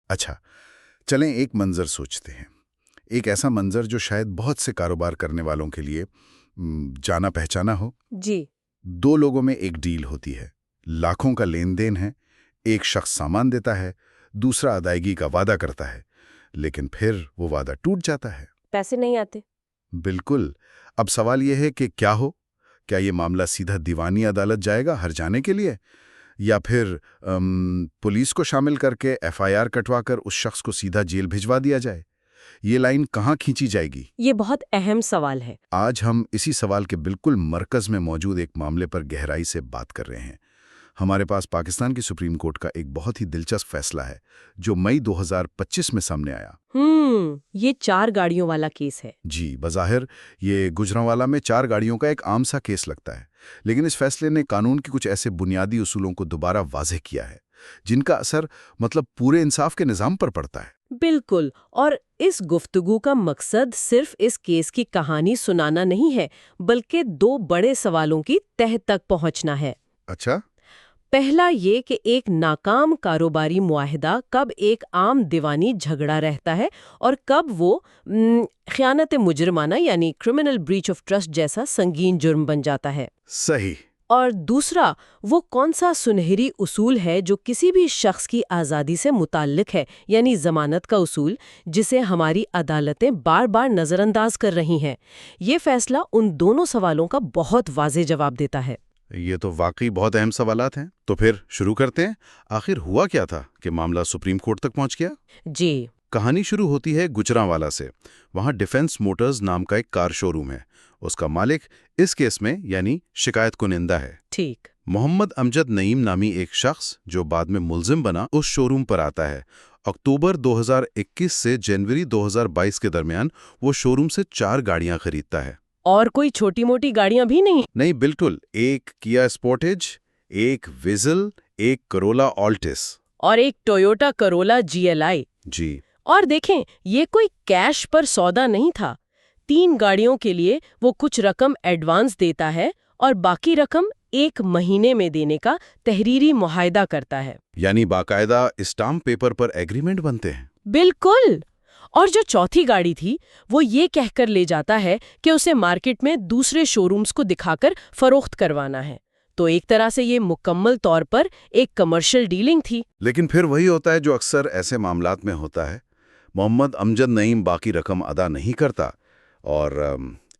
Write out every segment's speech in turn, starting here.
اچھا، چلیں ایک منظر سوچتے ہیں۔ ایک ایسا منظر جو شاید بہت سے کاروبار کرنے والوں کے لیے جانا پہچانا ہو۔ جی۔ دو لوگوں میں ایک ڈیل ہوتی ہے، لاکھوں کا لین دین ہے، ایک شخص سامان دیتا ہے، دوسرا ادائیگی کا وعدہ کرتا ہے، لیکن پھر وہ وعدہ ٹوٹ جاتا ہے۔ پیسے نہیں آتے۔ بالکل۔ اب سوال یہ ہے کہ کیا یہ معاملہ سیدھا دیوانی عدالت جائے گا ہر جانے کے لیے، یا پھر پولیس کو شامل کر کے FIR کٹوا کر اس شخص کو سیدھا جیل بھجوا دیا جائے؟ یہ لائن کہاں کھینچی جائے گی؟ یہ بہت اہم سوال ہے۔ آج ہم اسی سوال کے بالکل مرکز میں موجود ایک معاملے پر گہرائی سے بات کر رہے ہیں۔ ہمارے پاس پاکستان کی سپریم کورٹ کا ایک بہت ہی دلچسپ فیصلہ ہے جو مئی 2025 میں سامنے آیا۔ یہ 4 گاڑیوں والا کیس ہے۔ جی، بظاہر یہ گجرانوالہ میں 4 گاڑیوں کا ایک عام سا کیس لگتا ہے، لیکن اس فیصلے نے قانون کے کچھ ایسے بنیادی اصولوں کو دوبارہ واضح کیا ہے جن کا اثر پورے انصاف کے نظام پر پڑتا ہے۔ بالکل، اور اس گفتگو کا مقصد صرف اس کیس کی کہانی سنانا نہیں ہے، بلکہ 2 بڑے سوالوں کی تہہ تک پہنچنا ہے۔ اچھا؟ پہلا یہ کہ ایک ناکام کاروباری معاہدہ کب ایک عام دیوانی جھگڑا رہتا ہے اور کب وہ خیانت مجرمانہ یعنی کرمنل بریچ آف ٹرسٹ جیسا سنگین جرم بن جاتا ہے۔ صحیح۔ اور دوسرا وہ کون سا سنہری اصول ہے جو کسی بھی شخص کی آزادی سے متعلق ہے، یعنی ضمانت کا اصول، جسے ہماری عدالتیں بار بار نظر انداز کر رہی ہیں۔ یہ فیصلہ ان دونوں سوالوں کا بہت واضح جواب دیتا ہے۔ یہ تو واقعی بہت اہم سوالات ہیں۔ تو پھر شروع کرتے ہیں۔ آخر ہوا کیا تھا کہ معاملہ سپریم کورٹ تک پہنچ گیا؟ جی، کہانی شروع ہوتی ہے گجرانوالہ سے۔ وہاں ڈیفنس موٹرز نام کا ایک کار شو روم ہے۔ اس کا مالک اس کیس میں یعنی شکایت کنندہ ہے۔ ٹھیک۔ محمد امجد نعیم نامی ایک شخص جو بعد میں ملزم بنا اس شو روم پر آتا ہے۔ اکتوبر 2021 سے جنوری 2022 کے درمیان وہ شو روم سے 4 گاڑیاں خریدتا ہے۔ اور کوئی چھوٹی موٹی گاڑیاں بھی نہیں؟ نہیں، بالکل۔ ایک کیا اسپورٹیج، ایک ویزل، ایک کرولا آلٹس اور ایک ٹویوٹا کرولا GLI۔ جی۔ اور دیکھیں، یہ کوئی کیش پر سودا نہیں تھا۔ 3 گاڑیوں کے لیے وہ کچھ رقم ایڈوانس دیتا ہے اور باقی رقم 1 مہینے میں دینے کا تحریری معاہدہ کرتا ہے۔ یعنی باقاعدہ اسٹامپ پیپر پر ایگریمنٹ بنتے ہیں۔ بالکل۔ اور جو چوتھی گاڑی تھی وہ یہ کہہ کر لے جاتا ہے کہ اسے مارکیٹ میں دوسرے شو رومز کو دکھا کر فروخت کروانا ہے۔ تو ایک طرح سے یہ مکمل طور پر ایک کمرشل ڈیلنگ تھی۔ لیکن پھر وہی ہوتا ہے جو اکثر ایسے معاملات میں ہوتا ہے۔ محمد امجد نعیم باقی رقم ادا نہیں کرتا اور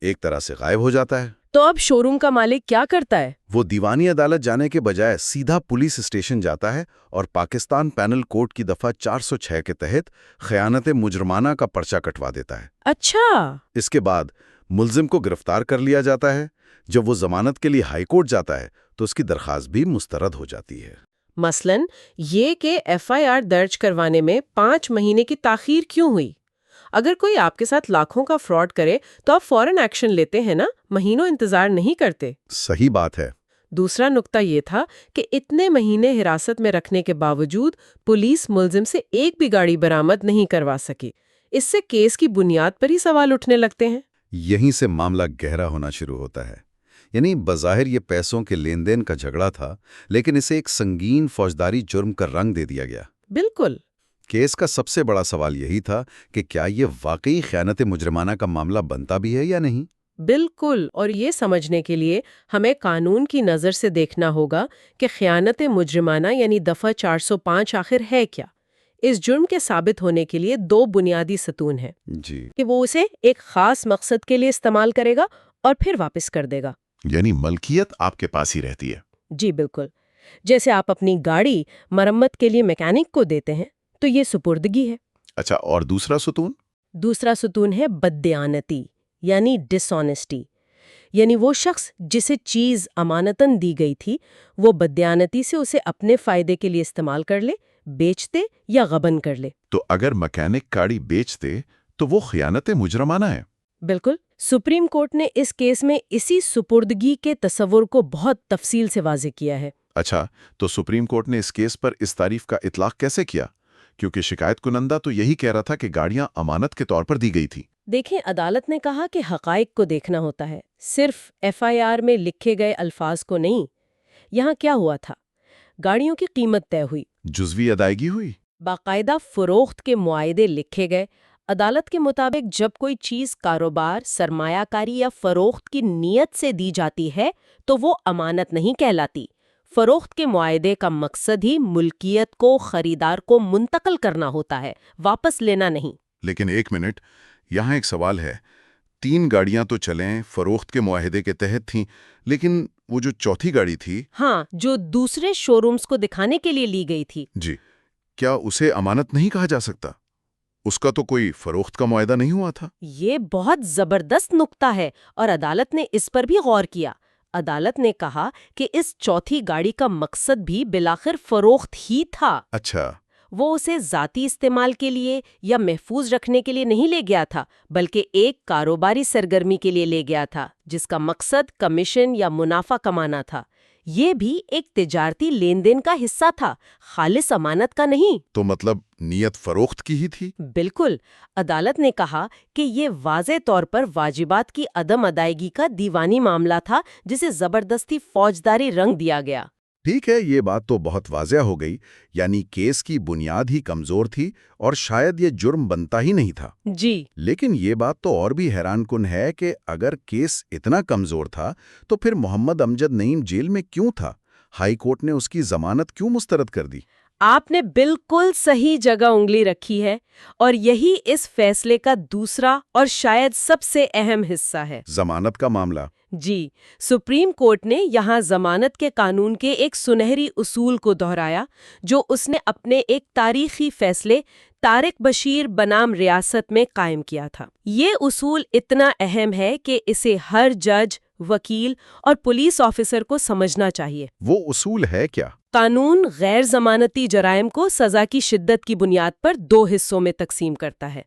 ایک طرح سے غائب ہو جاتا ہے۔ تو اب شو روم کا مالک کیا کرتا ہے؟ وہ دیوانی عدالت جانے کے بجائے سیدھا پولیس اسٹیشن جاتا ہے اور پاکستان پینل کوڈ کی دفعہ 406 کے تحت خیانت مجرمانہ کا پرچہ کٹوا دیتا ہے۔ اچھا۔ اس کے بعد ملزم کو گرفتار کر لیا جاتا ہے۔ جب وہ ضمانت کے لیے ہائی کورٹ جاتا ہے تو اس کی درخواست بھی مسترد ہو جاتی ہے۔ مثلاً یہ کہ FIR درج کروانے میں 5 مہینے کی تاخیر کیوں ہوئی؟ اگر کوئی آپ کے ساتھ لاکھوں کا فراڈ کرے تو آپ فوراً ایکشن لیتے ہیں نا، مہینوں انتظار نہیں کرتے۔ صحیح بات ہے۔ دوسرا نقطہ یہ تھا کہ اتنے مہینے حراست میں رکھنے کے باوجود پولیس ملزم سے ایک بھی گاڑی برآمد نہیں کروا سکی۔ اس سے کیس کی بنیاد پر ہی سوال اٹھنے لگتے ہیں۔ یہیں سے معاملہ گہرا ہونا شروع ہوتا ہے۔ یعنی بظاہر یہ پیسوں کے لین دین کا جھگڑا تھا، لیکن اسے ایک سنگین فوجداری جرم کا رنگ دے دیا گیا۔ بالکل۔ کیس کا سب سے بڑا سوال یہی تھا کہ کیا یہ واقعی خیانت مجرمانہ کا معاملہ بنتا بھی ہے یا نہیں؟ بالکل، اور یہ سمجھنے کے لیے ہمیں قانون کی نظر سے دیکھنا ہوگا کہ خیانت مجرمانہ یعنی دفعہ 405 آخر ہے کیا۔ اس جرم کے ثابت ہونے کے لیے 2 بنیادی ستون ہیں۔ جی۔ کہ وہ اسے ایک خاص مقصد کے لیے استعمال کرے گا اور پھر واپس کر دے گا۔ یعنی ملکیت آپ کے پاس ہی رہتی ہے۔ جی بالکل۔ جیسے آپ اپنی گاڑی مرمت کے لیے میکینک کو دیتے ہیں تو یہ سپردگی ہے۔ اچھا، اور دوسرا ستون؟ دوسرا ستون ہے بددیانتی یعنی ڈس آنیسٹی، یعنی وہ شخص جسے چیز امانتاً دی گئی تھی وہ بددیانتی سے اسے اپنے فائدے کے لیے استعمال کر لے، بیچ دے یا غبن کر لے۔ تو اگر میکینک گاڑی بیچ دے تو وہ خیانت مجرمانہ ہے۔ بالکل۔ سپریم کورٹ نے اس کیس میں اسی سپردگی کے تصور کو بہت تفصیل سے واضح کیا ہے۔ اچھا، تو سپریم کورٹ نے اس کیس پر اس تعریف کا اطلاق کیسے کیا؟ کیونکہ شکایت کنندہ تو یہی کہہ رہا تھا کہ گاڑیاں امانت کے طور پر دی گئی تھی۔ دیکھیں، عدالت نے کہا کہ حقائق کو دیکھنا ہوتا ہے، صرف FIR میں لکھے گئے الفاظ کو نہیں۔ یہاں کیا ہوا تھا؟ گاڑیوں کی قیمت طے ہوئی، جزوی ادائیگی ہوئی، باقاعدہ فروخت کے معاہدے لکھے گئے۔ عدالت کے مطابق جب کوئی چیز کاروبار، سرمایہ کاری یا فروخت کی نیت سے دی جاتی ہے تو وہ امانت نہیں کہلاتی۔ فروخت کے معاہدے کا مقصد ہی ملکیت کو خریدار کو منتقل کرنا ہوتا ہے، واپس لینا نہیں۔ لیکن ایک منٹ، یہاں ایک سوال ہے۔ 3 گاڑیاں تو چلیں فروخت کے معاہدے کے تحت تھیں، لیکن وہ جو چوتھی گاڑی تھی، ہاں، جو دوسرے شو رومز کو دکھانے کے لیے لی گئی تھی، جی، کیا اسے امانت نہیں کہا جا سکتا؟ اس کا تو کوئی فروخت کا معاہدہ نہیں ہوا تھا۔ یہ بہت زبردست نکتہ ہے اور عدالت نے اس پر بھی غور کیا۔ عدالت نے کہا کہ اس چوتھی گاڑی کا مقصد بھی بالآخر فروخت ہی تھا۔ اچھا، وہ اسے ذاتی استعمال کے لیے یا محفوظ رکھنے کے لیے نہیں لے گیا تھا، بلکہ ایک کاروباری سرگرمی کے لیے لے گیا تھا جس کا مقصد کمیشن یا منافع کمانا تھا۔ یہ بھی ایک تجارتی لین دین کا حصہ تھا، خالص امانت کا نہیں۔ تو مطلب نیت فروخت کی ہی تھی؟ بالکل۔ عدالت نے کہا کہ یہ واضح طور پر واجبات کی عدم ادائیگی کا دیوانی معاملہ تھا جسے زبردستی فوجداری رنگ دیا گیا۔ ٹھیک ہے، یہ بات تو بہت واضح ہو گئی، یعنی کیس کی بنیاد ہی کمزور تھی اور شاید یہ جرم بنتا ہی نہیں تھا۔ جی، لیکن یہ بات تو اور بھی حیران کن ہے کہ اگر کیس اتنا کمزور تھا تو پھر محمد امجد نعیم جیل میں کیوں تھا؟ ہائی کورٹ نے اس کی ضمانت کیوں مسترد کر دی؟ آپ نے بالکل صحیح جگہ انگلی رکھی ہے، اور یہی اس فیصلے کا دوسرا اور شاید سب سے اہم حصہ ہے۔ ضمانت کا معاملہ؟ جی، سپریم کورٹ نے یہاں ضمانت کے قانون کے ایک سنہری اصول کو دہرایا جو اس نے اپنے ایک تاریخی فیصلے طارق بشیر بنام ریاست میں قائم کیا تھا۔ یہ اصول اتنا اہم ہے کہ اسے ہر جج، وکیل اور پولیس آفیسر کو سمجھنا چاہیے۔ وہ اصول ہے کیا؟ قانون غیر ضمانتی جرائم کو سزا کی شدت کی بنیاد پر 2 حصوں میں تقسیم کرتا ہے۔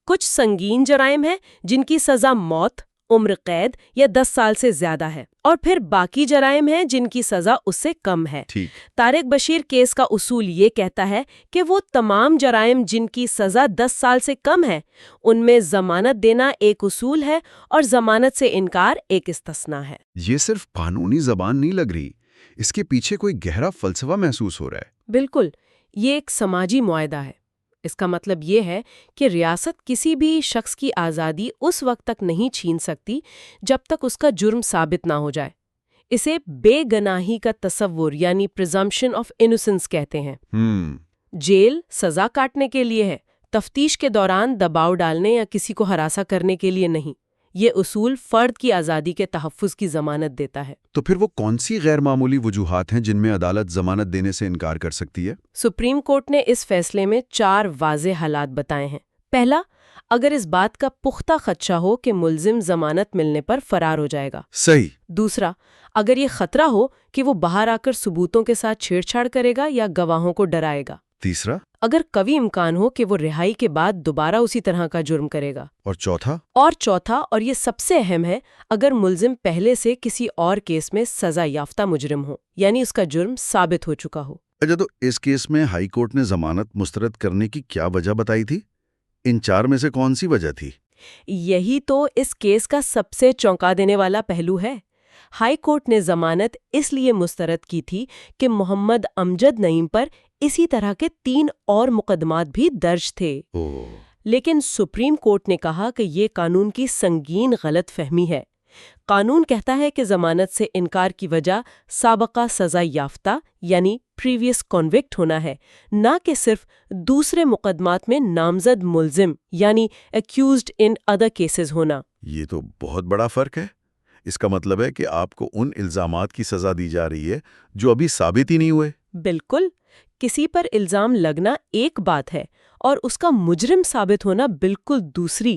کچھ سنگین جرائم ہیں جن کی سزا موت، عمر قید یا 10 سال سے زیادہ ہے، اور پھر باقی جرائم ہیں جن کی سزا اس سے کم ہے۔ ٹھیک۔ طارق بشیر کیس کا اصول یہ کہتا ہے کہ وہ تمام جرائم جن کی سزا 10 سال سے کم ہے ان میں ضمانت دینا ایک اصول ہے اور ضمانت سے انکار ایک استثناء ہے۔ یہ صرف قانونی زبان نہیں لگ رہی، اس کے پیچھے کوئی گہرا فلسفہ محسوس ہو رہا ہے۔ بالکل، یہ ایک سماجی معاہدہ ہے۔ اس کا مطلب یہ ہے کہ ریاست کسی بھی شخص کی آزادی اس وقت تک نہیں چھین سکتی جب تک اس کا جرم ثابت نہ ہو جائے۔ اسے بے گناہی کا تصور یعنی پریزمپشن آف انوسنس کہتے ہیں۔ جیل سزا کاٹنے کے لیے ہے، تفتیش کے دوران دباؤ ڈالنے یا کسی کو ہراساں کرنے کے لیے نہیں۔ یہ اصول فرد کی آزادی کے تحفظ کی ضمانت دیتا ہے۔ تو پھر وہ کون سی غیر معمولی وجوہات ہیں جن میں عدالت ضمانت دینے سے انکار کر سکتی ہے؟ سپریم کورٹ نے اس فیصلے میں 4 واضح حالات بتائے ہیں۔ پہلا، اگر اس بات کا پختہ خدشہ ہو کہ ملزم ضمانت ملنے پر فرار ہو جائے گا۔ صحیح۔ دوسرا، اگر یہ خطرہ ہو کہ وہ باہر آ کر ثبوتوں کے ساتھ چھیڑ چھاڑ کرے گا یا گواہوں کو ڈرائے گا۔ تیسرا، اگر قوی امکان ہو کہ وہ رہائی کے بعد دوبارہ اسی طرح کا جرم کرے گا۔ اور چوتھا، اور یہ سب سے اہم ہے، اگر ملزم پہلے سے کسی اور کیس میں سزا یافتہ مجرم ہو، یعنی اس کا جرم ثابت ہو چکا ہو۔ اچھا، تو اس کیس میں ہائی کورٹ نے ضمانت مسترد کرنے کی کیا وجہ بتائی تھی؟ ان 4 میں سے کون سی وجہ تھی؟ یہی تو اس کیس کا سب سے چونکا دینے والا پہلو ہے۔ ہائی کورٹ نے ضمانت اس لیے مسترد کی تھی کہ محمد امجد نعیم پر اسی طرح کے 3 اور مقدمات بھی درج تھے۔ لیکن سپریم کورٹ نے کہا کہ یہ قانون کی سنگین غلط فہمی ہے۔ قانون کہتا ہے کہ ضمانت سے انکار کی وجہ سابقہ سزا یافتہ یعنی پریویس کنوکٹ ہونا ہے، نہ کہ صرف دوسرے مقدمات میں نامزد ملزم یعنی ایکیوزڈ ان ادر کیسز ہونا۔ یہ تو بہت بڑا فرق ہے۔ اس کا مطلب ہے کہ آپ کو ان الزامات کی سزا دی جا رہی ہے جو ابھی ثابت ہی نہیں ہوئے۔ بالکل، کسی پر الزام لگنا ایک بات ہے اور اس کا مجرم ثابت ہونا بالکل دوسری۔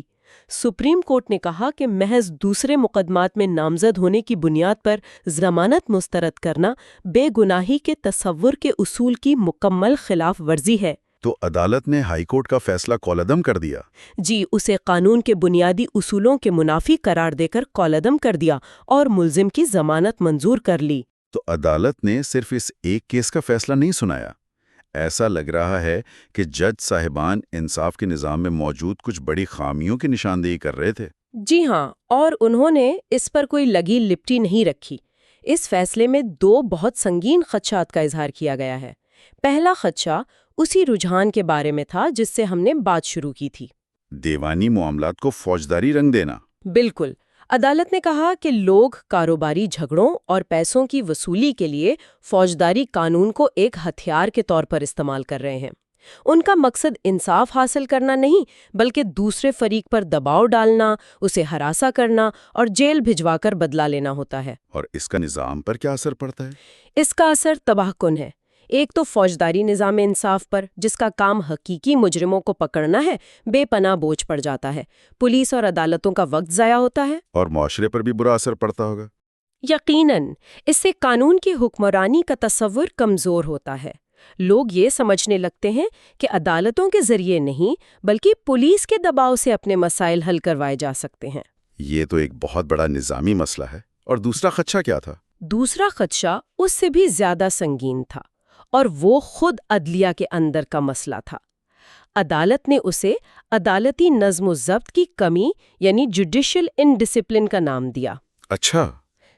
سپریم کورٹ نے کہا کہ محض دوسرے مقدمات میں نامزد ہونے کی بنیاد پر ضمانت مسترد کرنا بے گناہی کے تصور کے اصول کی مکمل خلاف ورزی ہے۔ تو عدالت نے ہائی کورٹ کا فیصلہ کالعدم کر دیا؟ جی، اسے قانون کے بنیادی اصولوں کے منافی قرار دے کر کالعدم کر دیا اور ملزم کی ضمانت منظور کر لی۔ تو عدالت نے صرف اس ایک کیس کا فیصلہ نہیں سنایا۔ ایسا لگ رہا ہے کہ جج صاحبان انصاف کے نظام میں موجود کچھ بڑی خامیوں کی نشاندہی کر رہے تھے۔ جی ہاں، اور انہوں نے اس پر کوئی لگی لپٹی نہیں رکھی۔ اس فیصلے میں 2 بہت سنگین خدشات کا اظہار کیا گیا ہے۔ پہلا خدشہ اسی رجحان کے بارے میں تھا جس سے ہم نے بات شروع کی تھی۔ دیوانی معاملات کو فوجداری رنگ دینا۔ بالکل۔ عدالت نے کہا کہ لوگ کاروباری جھگڑوں اور پیسوں کی وصولی کے لیے فوجداری قانون کو ایک ہتھیار کے طور پر استعمال کر رہے ہیں۔ ان کا مقصد انصاف حاصل کرنا نہیں، بلکہ دوسرے فریق پر دباؤ ڈالنا، اسے ہراساں کرنا اور جیل بھجوا کر بدلہ لینا ہوتا ہے۔ اور اس کا نظام پر کیا اثر پڑتا ہے؟ اس کا اثر تباہ کن ہے۔ ایک تو فوجداری نظام انصاف پر، جس کا کام حقیقی مجرموں کو پکڑنا ہے، بے پناہ بوجھ پڑ جاتا ہے۔ پولیس اور عدالتوں کا وقت ضائع ہوتا ہے۔ اور معاشرے پر بھی برا اثر پڑتا ہوگا۔ یقیناً اس سے قانون کی حکمرانی کا تصور کمزور ہوتا ہے۔ لوگ یہ سمجھنے لگتے ہیں کہ عدالتوں کے ذریعے نہیں بلکہ پولیس کے دباؤ سے اپنے مسائل حل کروائے جا سکتے ہیں۔ یہ تو ایک بہت بڑا نظامی مسئلہ ہے۔ اور دوسرا خدشہ کیا تھا؟ دوسرا خدشہ اس سے بھی زیادہ سنگین تھا، اور وہ خود عدلیہ کے اندر کا مسئلہ تھا۔ عدالت نے اسے عدالتی نظم و ضبط کی کمی یعنی جوڈیشل انڈسپلن کا نام دیا۔ اچھا۔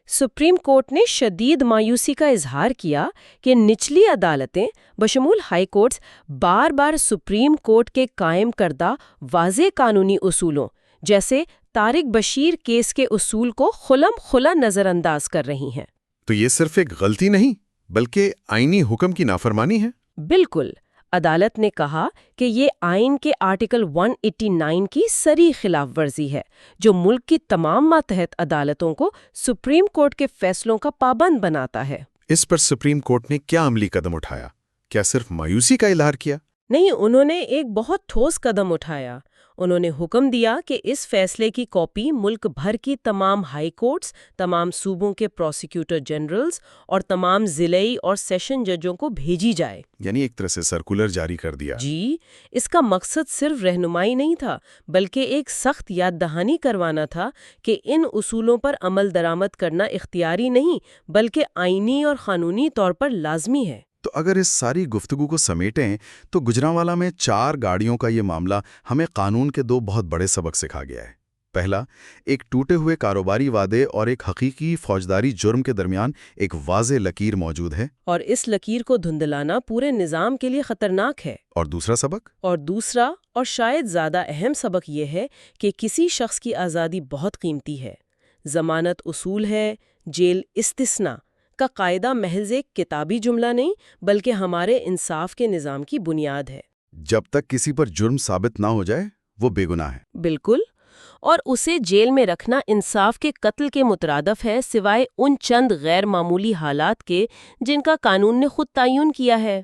سپریم کورٹ نے شدید مایوسی کا اظہار کیا کہ نچلی عدالتیں بشمول ہائی کورٹس بار بار سپریم کورٹ کے قائم کردہ واضح قانونی اصولوں جیسے طارق بشیر کیس کے اصول کو خلم خلا نظر انداز کر رہی ہیں۔ تو یہ صرف ایک غلطی نہیں بلکہ آئینی حکم کی نافرمانی ہے؟ بالکل۔ عدالت نے کہا کہ یہ آئین کے آرٹیکل 189 کی صریح خلاف ورزی ہے، جو ملک کی تمام ماتحت عدالتوں کو سپریم کورٹ کے فیصلوں کا پابند بناتا ہے۔ اس پر سپریم کورٹ نے کیا عملی قدم اٹھایا؟ کیا صرف مایوسی کا اظہار کیا؟ نہیں، انہوں نے ایک بہت ٹھوس قدم اٹھایا۔ انہوں نے حکم دیا کہ اس فیصلے کی کاپی ملک بھر کی تمام ہائی کورٹس، تمام صوبوں کے پروسیکیوٹر جنرلز اور تمام ضلعی اور سیشن ججوں کو بھیجی جائے۔ یعنی ایک طرح سے سرکولر جاری کر دیا۔ جی، اس کا مقصد صرف رہنمائی نہیں تھا، بلکہ ایک سخت یاد دہانی کروانا تھا کہ ان اصولوں پر عمل درآمد کرنا اختیاری نہیں بلکہ آئینی اور قانونی طور پر لازمی ہے۔ تو اگر اس ساری گفتگو کو سمیٹیں تو گجرانوالہ میں 4 گاڑیوں کا یہ معاملہ ہمیں قانون کے 2 بہت بڑے سبق سکھا گیا ہے۔ پہلا، ایک ٹوٹے ہوئے کاروباری وعدے اور ایک حقیقی فوجداری جرم کے درمیان ایک واضح لکیر موجود ہے، اور اس لکیر کو دھندلانا پورے نظام کے لیے خطرناک ہے۔ اور دوسرا سبق؟ اور دوسرا اور شاید زیادہ اہم سبق یہ ہے کہ کسی شخص کی آزادی بہت قیمتی ہے۔ ضمانت اصول ہے، جیل استثناء کا قاعدہ محض ایک کتابی جملہ نہیں بلکہ ہمارے انصاف کے نظام کی بنیاد ہے۔ جب تک کسی پر جرم ثابت نہ ہو جائے وہ بے گناہ ہے۔ بالکل، اور اسے جیل میں رکھنا انصاف کے قتل کے مترادف ہے، سوائے ان چند غیر معمولی حالات کے جن کا قانون نے خود تعین کیا ہے۔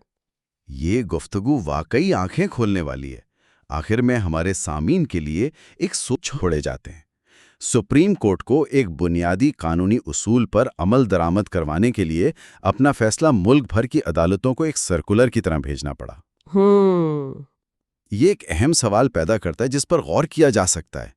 یہ گفتگو واقعی آنکھیں کھولنے والی ہے۔ آخر میں ہمارے سامعین کے لیے ایک سوچ چھوڑے جاتے ہیں۔ سپریم کورٹ کو ایک بنیادی قانونی اصول پر عمل درآمد کروانے کے لیے اپنا فیصلہ ملک بھر کی عدالتوں کو ایک سرکولر کی طرح بھیجنا پڑا۔ یہ ایک اہم سوال پیدا کرتا ہے جس پر غور کیا جا سکتا ہے۔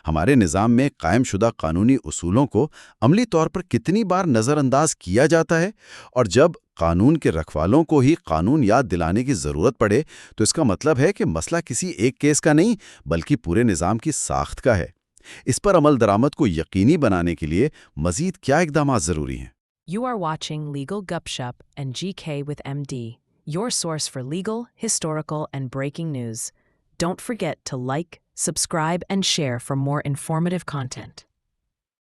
ہمارے نظام میں قائم شدہ قانونی اصولوں کو عملی طور پر کتنی بار نظر انداز کیا جاتا ہے، اور جب قانون کے رکھوالوں کو ہی قانون یاد دلانے کی ضرورت پڑے تو اس کا مطلب ہے کہ مسئلہ کسی ایک کیس کا نہیں بلکہ پورے نظام کی ساخت کا ہے۔ اس پر عمل درآمد کو یقینی بنانے کے لیے مزید کیا اقدامات ضروری ہیں؟ You are watching Legal Gupshup and GK with MD, your source for legal, historical, and breaking news. Don't forget to like, subscribe, and share for more informative content.